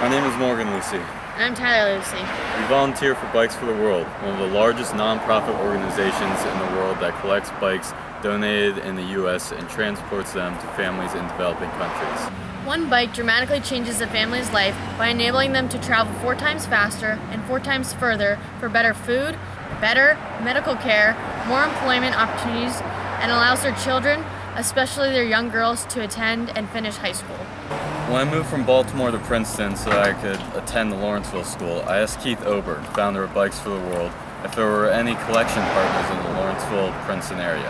My name is Morgan Lucy. And I'm Tyler Lucy. We volunteer for Bikes for the World, one of the largest non-profit organizations in the world that collects bikes donated in the U.S. and transports them to families in developing countries. One bike dramatically changes a family's life by enabling them to travel 4 times faster and 4 times further for better food, better medical care, more employment opportunities, and allows their children, especially their young girls, to attend and finish high school. When I moved from Baltimore to Princeton so that I could attend the Lawrenceville School, I asked Keith Oberg, founder of Bikes for the World, if there were any collection partners in the Lawrenceville-Princeton area.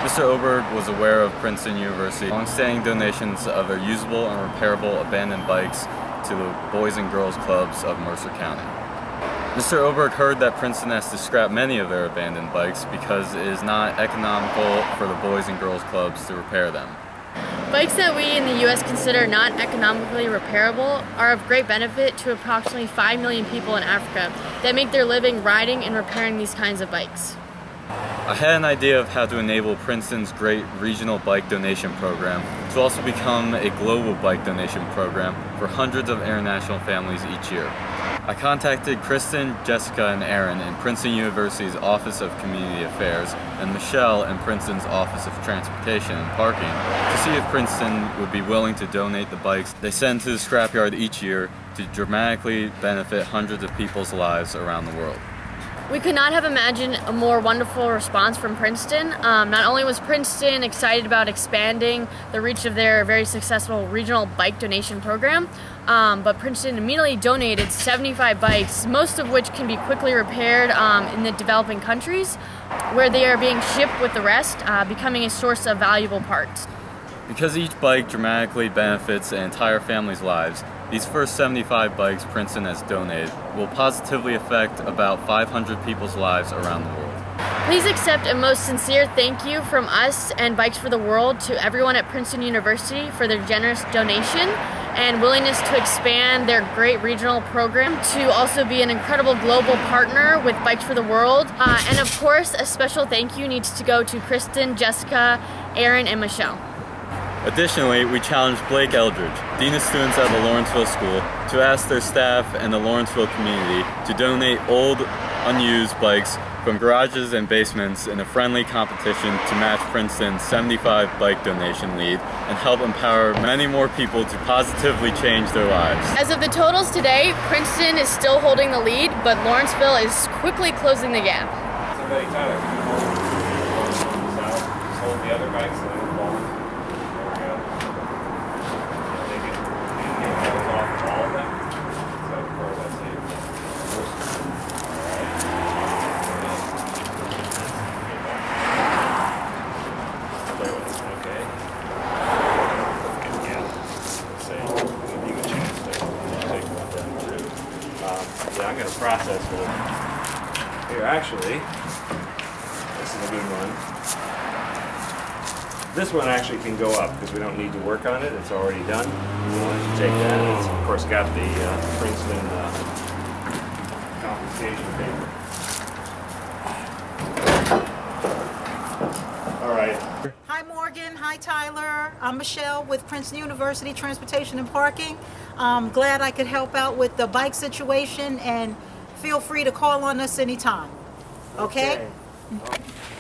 Mr. Oberg was aware of Princeton University's long-standing donations of their usable and repairable abandoned bikes to the Boys and Girls Clubs of Mercer County. Mr. Oberg heard that Princeton has to scrap many of their abandoned bikes because it is not economical for the Boys and Girls Clubs to repair them. Bikes that we in the U.S. consider not economically repairable are of great benefit to approximately 5 million people in Africa that make their living riding and repairing these kinds of bikes. I had an idea of how to enable Princeton's great regional bike donation program to also become a global bike donation program for hundreds of international families each year. I contacted Kristen, Jessica, and Aaron in Princeton University's Office of Community Affairs and Michelle in Princeton's Office of Transportation and Parking to see if Princeton would be willing to donate the bikes they send to the scrapyard each year to dramatically benefit hundreds of people's lives around the world. We could not have imagined a more wonderful response from Princeton. Not only was Princeton excited about expanding the reach of their very successful regional bike donation program, but Princeton immediately donated 75 bikes, most of which can be quickly repaired in the developing countries, where they are being shipped with the rest, becoming a source of valuable parts. Because each bike dramatically benefits an entire family's lives, these first 75 bikes Princeton has donated will positively affect about 500 people's lives around the world. Please accept a most sincere thank you from us and Bikes for the World to everyone at Princeton University for their generous donation and willingness to expand their great regional program to also be an incredible global partner with Bikes for the World. And of course, a special thank you needs to go to Kristen, Jessica, Aaron, and Michelle. Additionally, we challenged Blake Eldridge, Dean of Students at the Lawrenceville School, to ask their staff and the Lawrenceville community to donate old, unused bikes from garages and basements in a friendly competition to match Princeton's 75 bike donation lead and help empower many more people to positively change their lives. As of the totals today, Princeton is still holding the lead, but Lawrenceville is quickly closing the gap. Somebody, Tyler, just hold the other bikes and then fall. I'm going to process for them. Here, actually, this is a good one. This one actually can go up because we don't need to work on it. It's already done. Why don't you take that? It's, of course, got the Princeton confiscation paper. All right. Hi, Morgan. Hi, Tyler. I'm Michelle with Princeton University Transportation and Parking. I'm glad I could help out with the bike situation, and feel free to call on us anytime. Okay?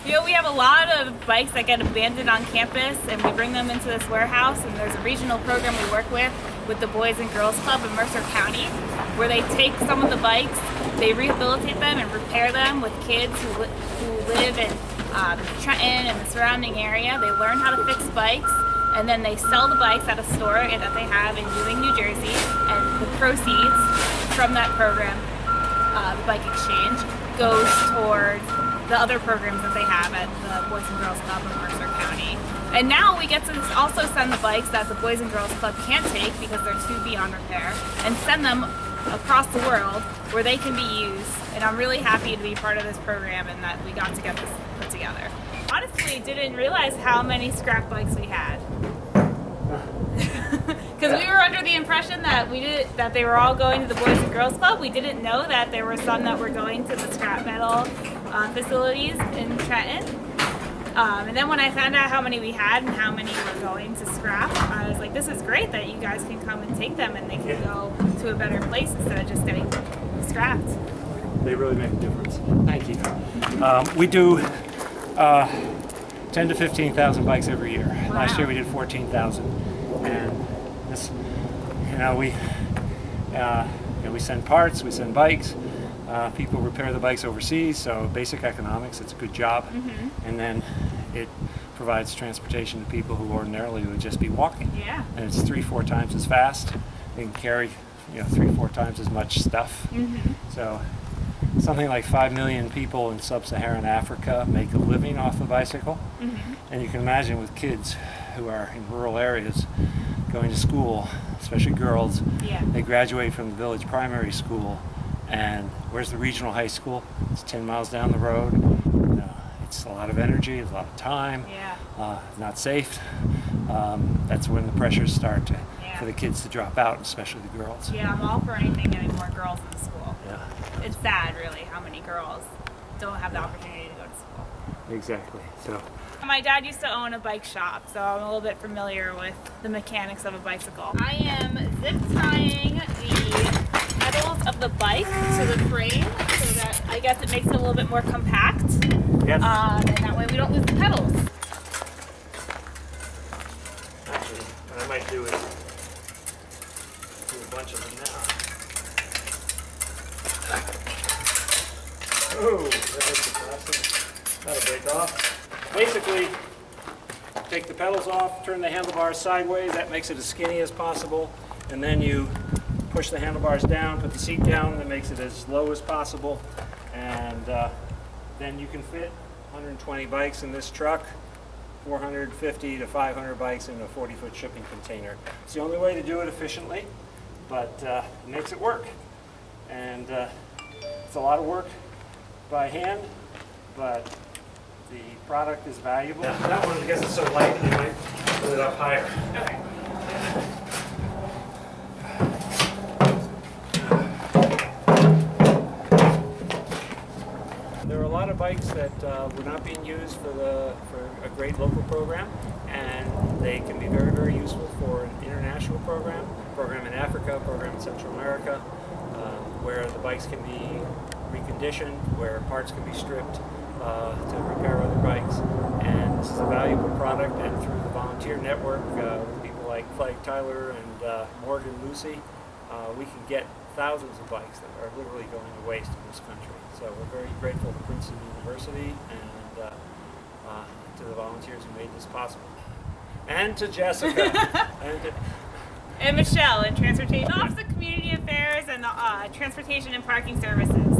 You know, we have a lot of bikes that get abandoned on campus, and we bring them into this warehouse, and there's a regional program we work with the Boys and Girls Club in Mercer County, where they take some of the bikes, they rehabilitate them and repair them with kids who live in Princeton and the surrounding area. They learn how to fix bikes, and then they sell the bikes at a store that they have in Ewing, New Jersey, and the proceeds from that program, the bike exchange, goes towards the other programs that they have at the Boys and Girls Club in Mercer County. And now we get to also send the bikes that the Boys and Girls Club can't take because they're too beyond repair, and send them across the world where they can be used. And I'm really happy to be part of this program and that we got to get this put together. Honestly, didn't realize how many scrap bikes we had. Because we were under the impression that they were all going to the Boys and Girls Club. We didn't know that there were some that were going to the scrap metal facilities in Trenton. And then when I found out how many we had and how many were going to scrap, I was like, this is great that you guys can come and take them and they can go to a better place instead of just getting scrapped. They really make a difference. Thank you. We do 10 to 15,000 bikes every year. Wow. Last year we did 14,000, and this, we send parts, we send bikes. People repair the bikes overseas, so basic economics, it's a good job. And then it provides transportation to people who ordinarily would just be walking. Yeah. And it's 3-4 times as fast. They can carry 3-4 times as much stuff. So something like 5 million people in sub-Saharan Africa make a living off the bicycle. And you can imagine with kids who are in rural areas going to school, especially girls, they graduate from the village primary school, and where's the regional high school? It's 10 miles down the road. It's a lot of energy, it's a lot of time, not safe. That's when the pressures start for the kids to drop out, especially the girls. Yeah, I'm all for anything getting more girls in school. Yeah. It's sad, really, how many girls don't have the opportunity to go to school. Exactly. So. My dad used to own a bike shop, so I'm a little bit familiar with the mechanics of a bicycle. I am zip tying the pedals of the bike to the frame so that I guess it makes it a little bit more compact. Yes. And that way we don't lose the pedals. Actually, what I might do is do a bunch of them now. Oh, that makes it plastic. That'll break off. Basically, take the pedals off, turn the handlebars sideways, that makes it as skinny as possible, and then you push the handlebars down, put the seat down, that makes it as low as possible, and then you can fit 120 bikes in this truck, 450 to 500 bikes in a 40-foot shipping container. It's the only way to do it efficiently, but it makes it work. And it's a lot of work by hand, but the product is valuable. That one, because it's so light, you might put it up higher. Okay. There are a lot of bikes that were not being used for a great local program, and they can be very, very useful for an international program in Africa, program in Central America, where the bikes can be reconditioned, where parts can be stripped to repair other bikes. And this is a valuable product, and through the volunteer network with people like Flag Tyler and Morgan Lucy, we can get thousands of bikes that are literally going to waste in this country. So we're very grateful to Princeton University and to the volunteers who made this possible. And to Jessica. And Michelle in Transportation, Office of Community Affairs and Transportation and Parking Services.